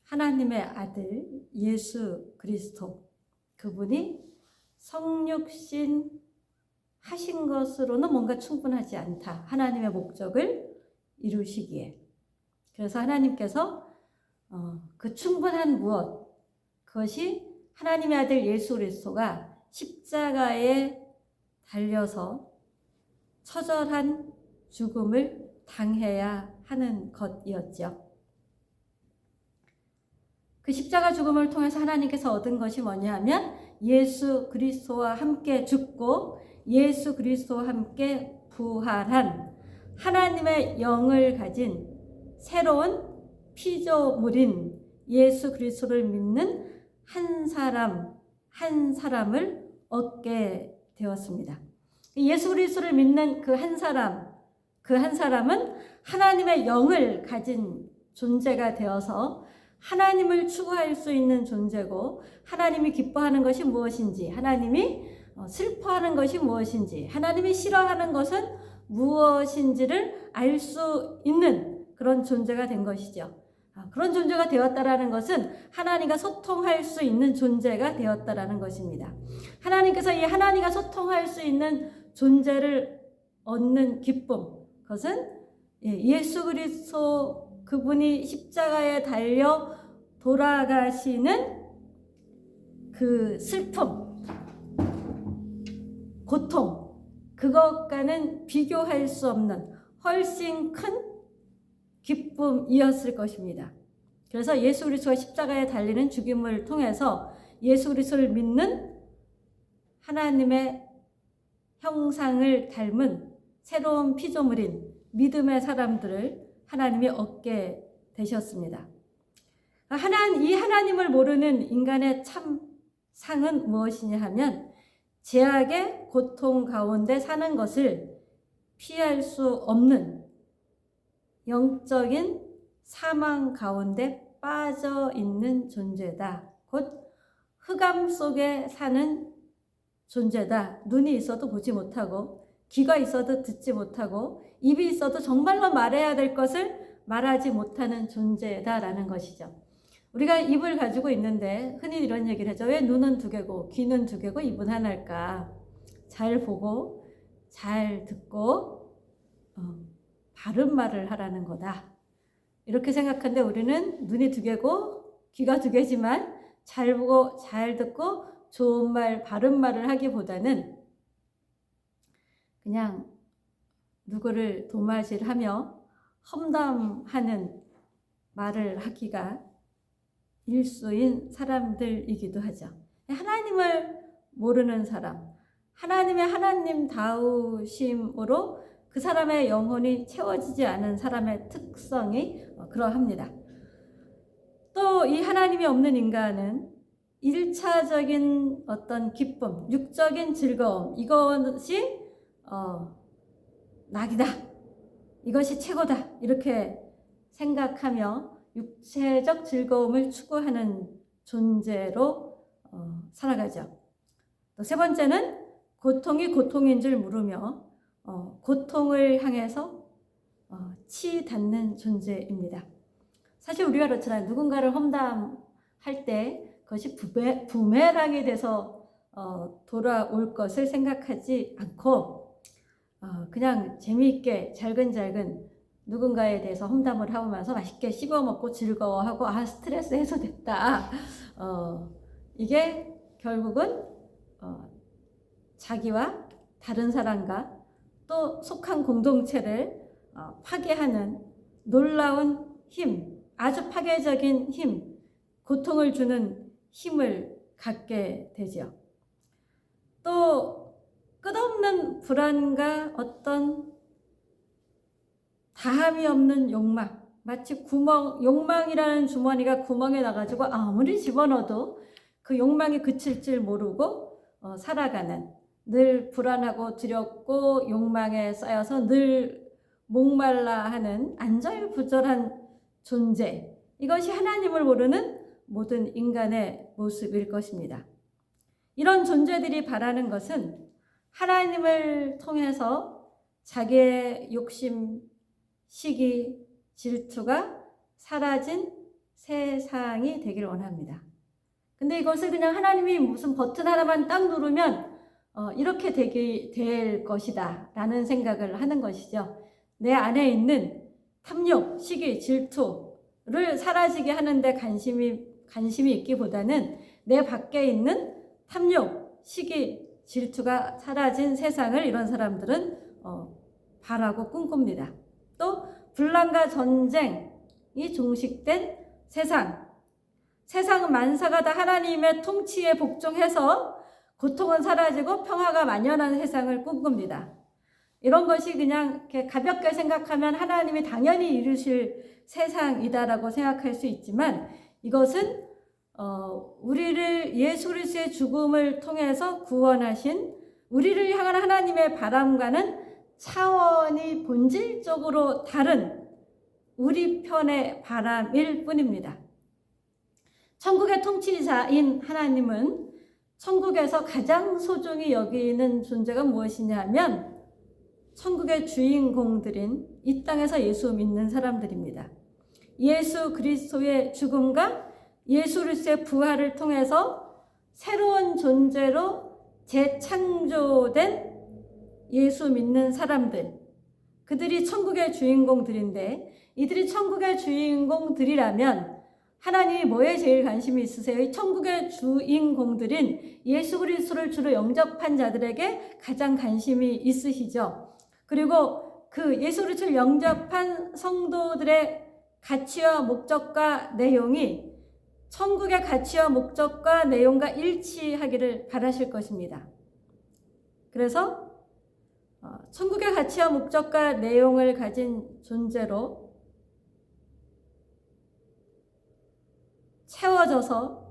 하나님의 아들 예수 그리스도, 그분이 성육신 하신 것으로는 뭔가 충분하지 않다. 하나님의 목적을 이루시기에. 그래서 하나님께서 그 충분한 무엇, 그것이 하나님의 아들 예수 그리스도가 십자가에 달려서 처절한 죽음을 당해야 하는 것이었죠. 그 십자가 죽음을 통해서 하나님께서 얻은 것이 뭐냐면 예수 그리스도와 함께 죽고 예수 그리스도와 함께 부활한 하나님의 영을 가진 새로운 피조물인 예수 그리스도를 믿는 한 사람을 얻게 되었습니다. 예수 그리스도를 믿는 그 한 사람은 하나님의 영을 가진 존재가 되어서 하나님을 추구할 수 있는 존재고, 하나님이 기뻐하는 것이 무엇인지, 하나님이 슬퍼하는 것이 무엇인지, 하나님이 싫어하는 것은 무엇인지를 알 수 있는 그런 존재가 된 것이죠. 그런 존재가 되었다라는 것은 하나님과 소통할 수 있는 존재가 되었다라는 것입니다. 하나님께서 이 하나님과 소통할 수 있는 존재를 얻는 기쁨, 그것은 예수 그리스도 그분이 십자가에 달려 돌아가시는 그 슬픔, 고통, 그것과는 비교할 수 없는 훨씬 큰 기쁨이었을 것입니다. 그래서 예수 그리스도가 십자가에 달리는 죽임을 통해서 예수 그리스도를 믿는 하나님의 형상을 닮은 새로운 피조물인 믿음의 사람들을 하나님이 얻게 되셨습니다. 이 하나님을 모르는 인간의 참 상은 무엇이냐 하면 죄악의 고통 가운데 사는 것을 피할 수 없는 영적인 사망 가운데 빠져 있는 존재다. 곧 흑암 속에 사는 존재다. 눈이 있어도 보지 못하고, 귀가 있어도 듣지 못하고, 입이 있어도 정말로 말해야 될 것을 말하지 못하는 존재다라는 것이죠. 우리가 입을 가지고 있는데 흔히 이런 얘기를 하죠. 왜 눈은 두 개고 귀는 두 개고 입은 하나일까? 잘 보고 잘 듣고 바른 말을 하라는 거다. 이렇게 생각하는데 우리는 눈이 두 개고 귀가 두 개지만 잘 보고 잘 듣고 좋은 말, 바른 말을 하기보다는 그냥 누구를 도마질하며 험담하는 말을 하기가 일수인 사람들이기도 하죠. 하나님을 모르는 사람, 하나님의 하나님다우심으로 그 사람의 영혼이 채워지지 않은 사람의 특성이 그러합니다. 또 이 하나님이 없는 인간은 1차적인 어떤 기쁨, 육적인 즐거움, 이것이 낙이다, 이것이 최고다, 이렇게 생각하며 육체적 즐거움을 추구하는 존재로 살아가죠. 또 세 번째는 고통이 고통인 줄 모르며 고통을 향해서 치닫는 존재입니다. 사실 우리가 그렇잖아요. 누군가를 험담할 때 그것이 부메랑이 돼서 돌아올 것을 생각하지 않고 그냥 재미있게 잘근잘근 누군가에 대해서 험담을 하면서 맛있게 씹어먹고 즐거워하고 스트레스 해소됐다. 이게 결국은 자기와 다른 사람과 또 속한 공동체를 파괴하는 놀라운 힘, 아주 파괴적인 힘, 고통을 주는 힘을 갖게 되죠. 또 끝없는 불안과 어떤 다함이 없는 욕망, 마치 욕망이라는 주머니가 구멍에 나가지고 아무리 집어넣어도 그 욕망이 그칠 줄 모르고 살아가는, 늘 불안하고 두렵고 욕망에 쌓여서 늘 목말라 하는 안절부절한 존재, 이것이 하나님을 모르는 모든 인간의 모습일 것입니다. 이런 존재들이 바라는 것은 하나님을 통해서 자기의 욕심, 시기, 질투가 사라진 세상이 되기를 원합니다. 근데 이것을 그냥 하나님이 무슨 버튼 하나만 딱 누르면 이렇게 될 것이다 라는 생각을 하는 것이죠. 내 안에 있는 탐욕, 시기, 질투를 사라지게 하는데 관심이 있기보다는 내 밖에 있는 탐욕, 시기, 질투가 사라진 세상을 이런 사람들은 바라고 꿈꿉니다. 또 분란과 전쟁이 종식된 세상은 만사가 다 하나님의 통치에 복종해서 고통은 사라지고 평화가 만연한 세상을 꿈꿉니다. 이런 것이 그냥 이렇게 가볍게 생각하면 하나님이 당연히 이루실 세상이다라고 생각할 수 있지만 이것은 우리를 예수 그리스도의 죽음을 통해서 구원하신 우리를 향한 하나님의 바람과는 차원이 본질적으로 다른 우리 편의 바람일 뿐입니다. 천국의 통치자인 하나님은 천국에서 가장 소중히 여기는 존재가 무엇이냐면 천국의 주인공들인 이 땅에서 예수 믿는 사람들입니다. 예수 그리스도의 죽음과 예수 그리스도의 부활을 통해서 새로운 존재로 재창조된 예수 믿는 사람들, 그들이 천국의 주인공들인데 이들이 천국의 주인공들이라면 하나님이 뭐에 제일 관심이 있으세요? 이 천국의 주인공들인 예수 그리스도를 주로 영접한 자들에게 가장 관심이 있으시죠. 그리고 그 예수 그리스도를 영접한 성도들의 가치와 목적과 내용이 천국의 가치와 목적과 내용과 일치하기를 바라실 것입니다. 그래서 천국의 가치와 목적과 내용을 가진 존재로 채워져서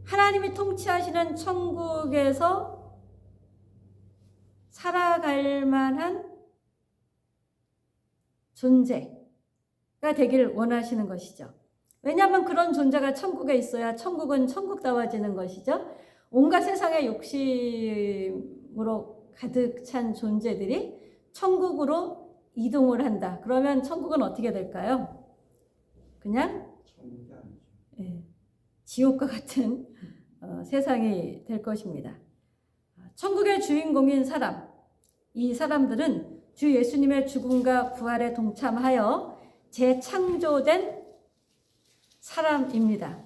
하나님이 통치하시는 천국에서 살아갈 만한 존재가 되기를 원하시는 것이죠. 왜냐하면 그런 존재가 천국에 있어야 천국은 천국다워지는 것이죠. 온갖 세상의 욕심으로 가득 찬 존재들이 천국으로 이동을 한다. 그러면 천국은 어떻게 될까요? 그냥 지옥과 같은 세상이 될 것입니다. 천국의 주인공인 사람, 이 사람들은 주 예수님의 죽음과 부활에 동참하여 재창조된 사람입니다.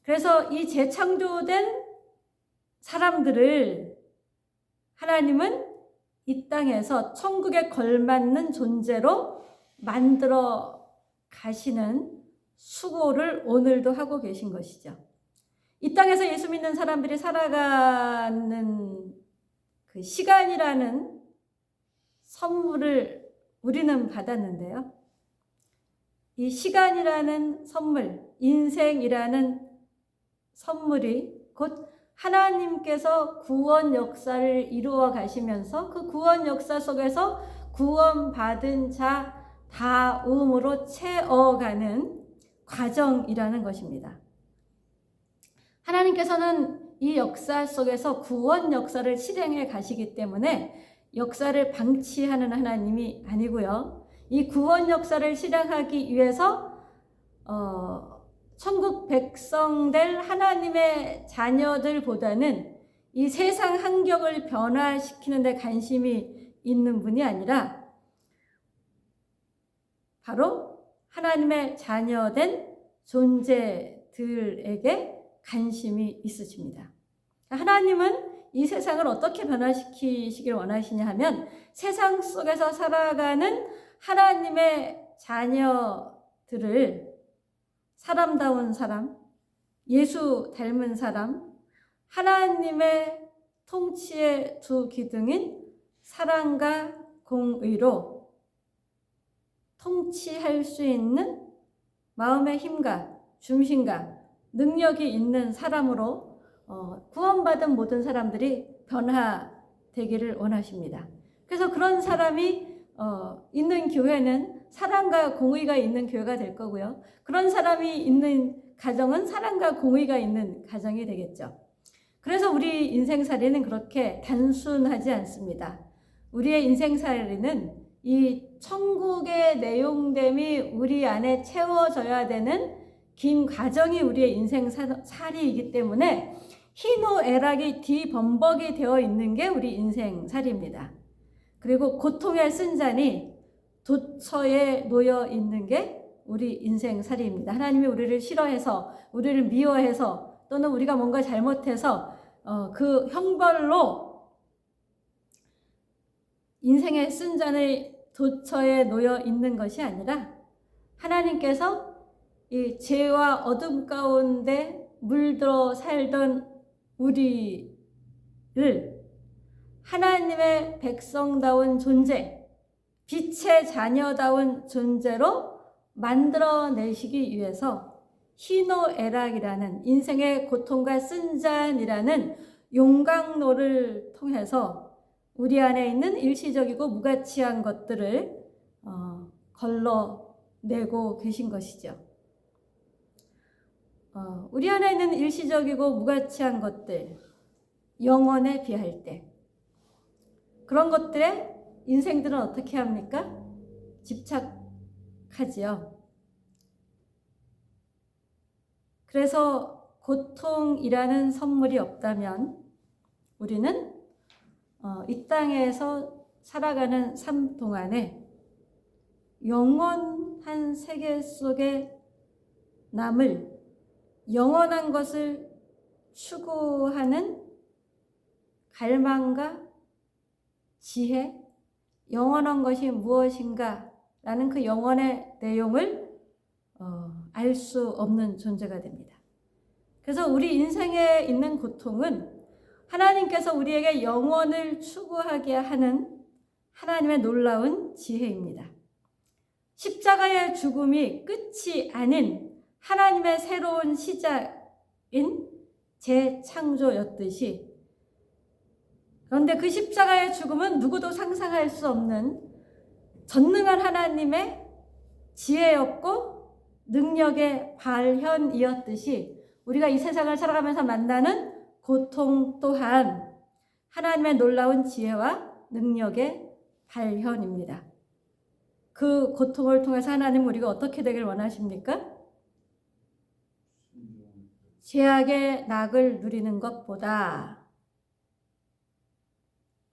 그래서 이 재창조된 사람들을 하나님은 이 땅에서 천국에 걸맞는 존재로 만들어 가시는 수고를 오늘도 하고 계신 것이죠. 이 땅에서 예수 믿는 사람들이 살아가는 그 시간이라는 선물을 우리는 받았는데요. 이 시간이라는 선물, 인생이라는 선물이 곧 하나님께서 구원 역사를 이루어 가시면서 그 구원 역사 속에서 구원받은 자 다음으로 채워가는 과정이라는 것입니다. 하나님께서는 이 역사 속에서 구원 역사를 실행해 가시기 때문에 역사를 방치하는 하나님이 아니고요. 이 구원 역사를 실행하기 위해서 천국 백성 될 하나님의 자녀들보다는 이 세상 환경을 변화시키는 데 관심이 있는 분이 아니라 바로 하나님의 자녀된 존재들에게 관심이 있으십니다. 하나님은 이 세상을 어떻게 변화시키시길 원하시냐 하면 세상 속에서 살아가는 하나님의 자녀들을 사람다운 사람, 예수 닮은 사람, 하나님의 통치의 두 기둥인 사랑과 공의로 통치할 수 있는 마음의 힘과 중심과 능력이 있는 사람으로 구원받은 모든 사람들이 변화되기를 원하십니다. 그래서 그런 사람이 있는 교회는 사랑과 공의가 있는 교회가 될 거고요. 그런 사람이 있는 가정은 사랑과 공의가 있는 가정이 되겠죠. 그래서 우리 인생살이는 그렇게 단순하지 않습니다. 우리의 인생살이는 이 천국의 내용됨이 우리 안에 채워져야 되는 긴 과정이 우리의 인생 살이이기 때문에 희노애락이 뒤범벅이 되어 있는 게 우리 인생 살이입니다. 그리고 고통의 쓴잔이 도처에 놓여 있는 게 우리 인생 살이입니다. 하나님이 우리를 싫어해서, 우리를 미워해서, 또는 우리가 뭔가 잘못해서 그 형벌로 인생의 쓴잔을 도처에 놓여 있는 것이 아니라 하나님께서 이 죄와 어둠 가운데 물들어 살던 우리를 하나님의 백성다운 존재, 빛의 자녀다운 존재로 만들어내시기 위해서 희노애락이라는 인생의 고통과 쓴잔이라는 용광로를 통해서 우리 안에 있는 일시적이고 무가치한 것들을 걸러내고 계신 것이죠. 우리 안에 있는 일시적이고 무가치한 것들, 영원에 비할 때 그런 것들에 인생들은 어떻게 합니까? 집착하지요. 그래서 고통이라는 선물이 없다면 우리는 이 땅에서 살아가는 삶 동안에 영원한 세계 속에 남을 영원한 것을 추구하는 갈망과 지혜, 영원한 것이 무엇인가 라는 그 영원의 내용을 알 수 없는 존재가 됩니다. 그래서 우리 인생에 있는 고통은 하나님께서 우리에게 영원을 추구하게 하는 하나님의 놀라운 지혜입니다. 십자가의 죽음이 끝이 아닌 하나님의 새로운 시작인 재창조였듯이, 그런데 그 십자가의 죽음은 누구도 상상할 수 없는 전능한 하나님의 지혜였고 능력의 발현이었듯이 우리가 이 세상을 살아가면서 만나는 고통 또한 하나님의 놀라운 지혜와 능력의 발현입니다. 그 고통을 통해서 하나님은 우리가 어떻게 되길 원하십니까? 죄악의 낙을 누리는 것보다,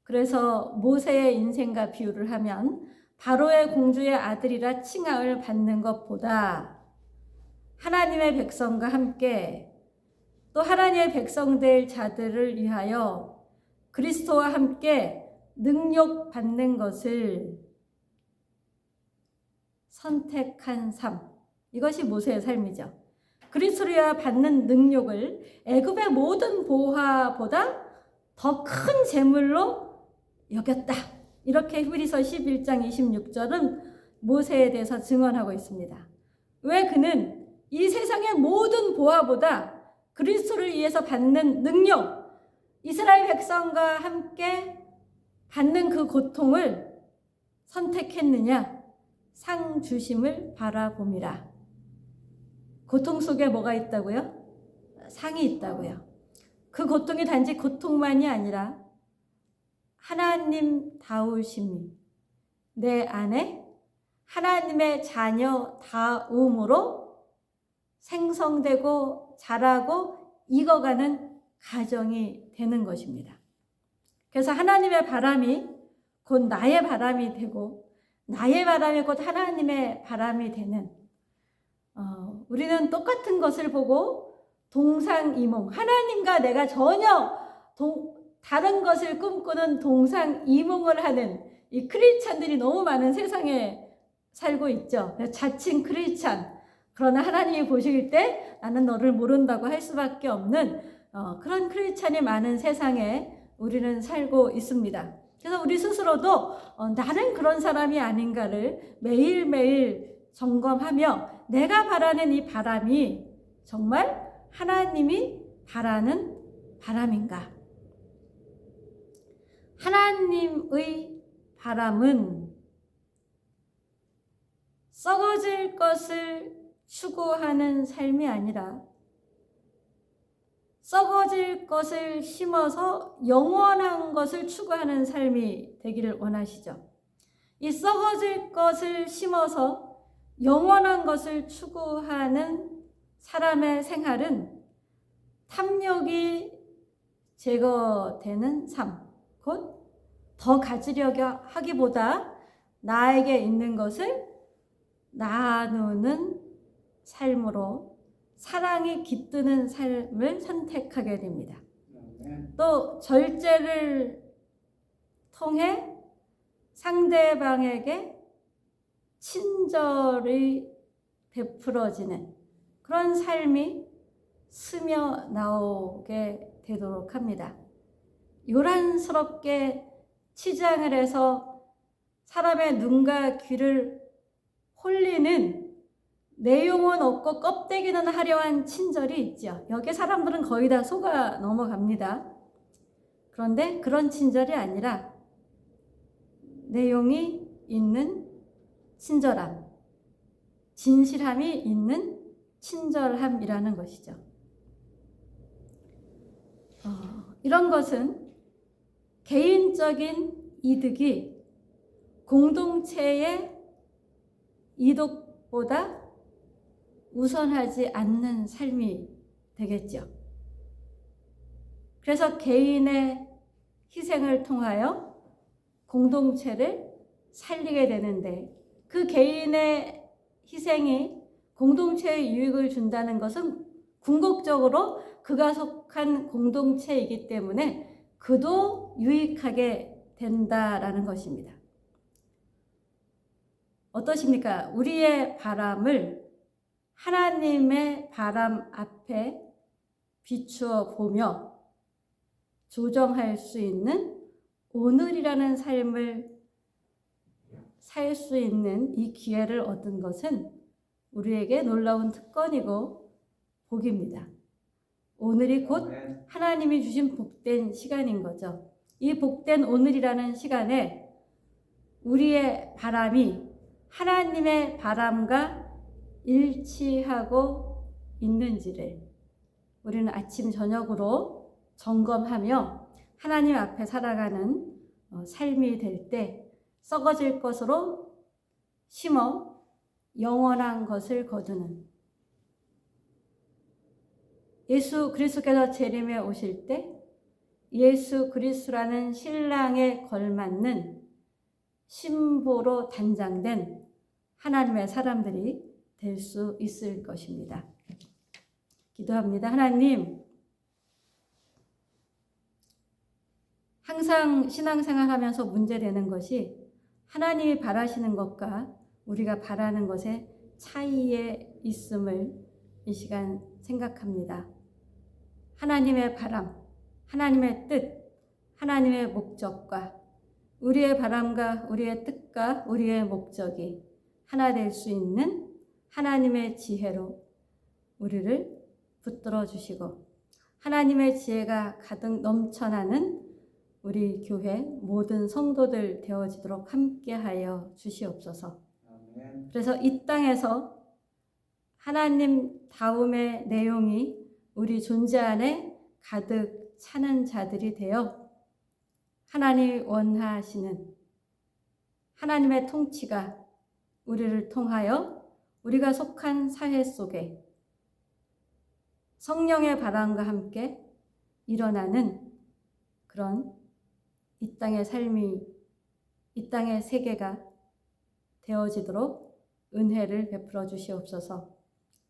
그래서 모세의 인생과 비유를 하면 바로의 공주의 아들이라 칭함을 받는 것보다 하나님의 백성과 함께 또 하나님의 백성 될 자들을 위하여 그리스도와 함께 능력 받는 것을 선택한 삶, 이것이 모세의 삶이죠. 그리스도를 위하여 받는 능력을 애굽의 모든 보화보다 더 큰 재물로 여겼다. 이렇게 히브리서 11장 26절은 모세에 대해서 증언하고 있습니다. 왜 그는 이 세상의 모든 보화보다 그리스도를 위해서 받는 능력, 이스라엘 백성과 함께 받는 그 고통을 선택했느냐? 상 주심을 바라봄이라. 고통 속에 뭐가 있다고요? 상이 있다고요. 그 고통이 단지 고통만이 아니라 하나님다우심이 내 안에 하나님의 자녀다움으로 생성되고 자라고 익어가는 가정이 되는 것입니다. 그래서 하나님의 바람이 곧 나의 바람이 되고 나의 바람이 곧 하나님의 바람이 되는, 우리는 똑같은 것을 보고 동상이몽, 하나님과 내가 전혀 다른 것을 꿈꾸는 동상이몽을 하는 이 크리스찬들이 너무 많은 세상에 살고 있죠. 자칭 크리스찬. 그러나 하나님이 보실 때 나는 너를 모른다고 할 수밖에 없는 그런 크리스찬이 많은 세상에 우리는 살고 있습니다. 그래서 우리 스스로도 나는 그런 사람이 아닌가를 매일매일 점검하며 내가 바라는 이 바람이 정말 하나님이 바라는 바람인가? 하나님의 바람은 썩어질 것을 추구하는 삶이 아니라 썩어질 것을 심어서 영원한 것을 추구하는 삶이 되기를 원하시죠. 이 썩어질 것을 심어서 영원한 것을 추구하는 사람의 생활은 탐욕이 제거되는 삶, 곧 더 가지려고 하기보다 나에게 있는 것을 나누는 삶으로 사랑이 깃드는 삶을 선택하게 됩니다. 또 절제를 통해 상대방에게 친절이 베풀어지는 그런 삶이 스며 나오게 되도록 합니다. 요란스럽게 치장을 해서 사람의 눈과 귀를 홀리는 내용은 없고 껍데기는 화려한 친절이 있죠. 여기 사람들은 거의 다 속아 넘어갑니다. 그런데 그런 친절이 아니라 내용이 있는 친절함, 진실함이 있는 친절함이라는 것이죠. 이런 것은 개인적인 이득이 공동체의 이득보다 우선하지 않는 삶이 되겠죠. 그래서 개인의 희생을 통하여 공동체를 살리게 되는데, 그 개인의 희생이 공동체에 유익을 준다는 것은 궁극적으로 그가 속한 공동체이기 때문에 그도 유익하게 된다라는 것입니다. 어떠십니까? 우리의 바람을 하나님의 바람 앞에 비추어 보며 조정할 수 있는 오늘이라는 삶을 살 수 있는 이 기회를 얻은 것은 우리에게 놀라운 특권이고 복입니다. 오늘이 곧 하나님이 주신 복된 시간인 거죠. 이 복된 오늘이라는 시간에 우리의 바람이 하나님의 바람과 일치하고 있는지를 우리는 아침 저녁으로 점검하며 하나님 앞에 살아가는 삶이 될 때 썩어질 것으로 심어 영원한 것을 거두는, 예수 그리스도께서 재림에 오실 때 예수 그리스도라는 신랑에 걸맞는 신부로 단장된 하나님의 사람들이 될 수 있을 것입니다. 기도합니다. 하나님, 항상 신앙생활하면서 문제되는 것이 하나님이 바라시는 것과 우리가 바라는 것의 차이에 있음을 이 시간 생각합니다. 하나님의 바람, 하나님의 뜻, 하나님의 목적과 우리의 바람과 우리의 뜻과 우리의 목적이 하나 될 수 있는 하나님의 지혜로 우리를 붙들어 주시고, 하나님의 지혜가 가득 넘쳐나는 우리 교회 모든 성도들 되어지도록 함께하여 주시옵소서. 그래서 이 땅에서 하나님 다움의 내용이 우리 존재 안에 가득 차는 자들이 되어 하나님이 원하시는 하나님의 통치가 우리를 통하여 우리가 속한 사회 속에 성령의 바람과 함께 일어나는 그런 이 땅의 삶이, 이 땅의 세계가 되어지도록 은혜를 베풀어 주시옵소서.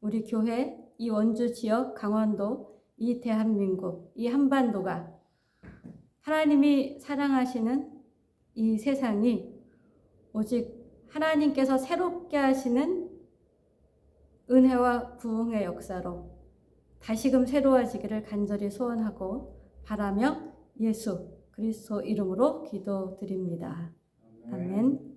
우리 교회, 이 원주 지역, 강원도, 이 대한민국, 이 한반도가 하나님이 사랑하시는 이 세상이 오직 하나님께서 새롭게 하시는 은혜와 부흥의 역사로 다시금 새로워지기를 간절히 소원하고 바라며 예수 그리스도 이름으로 기도드립니다. 아멘.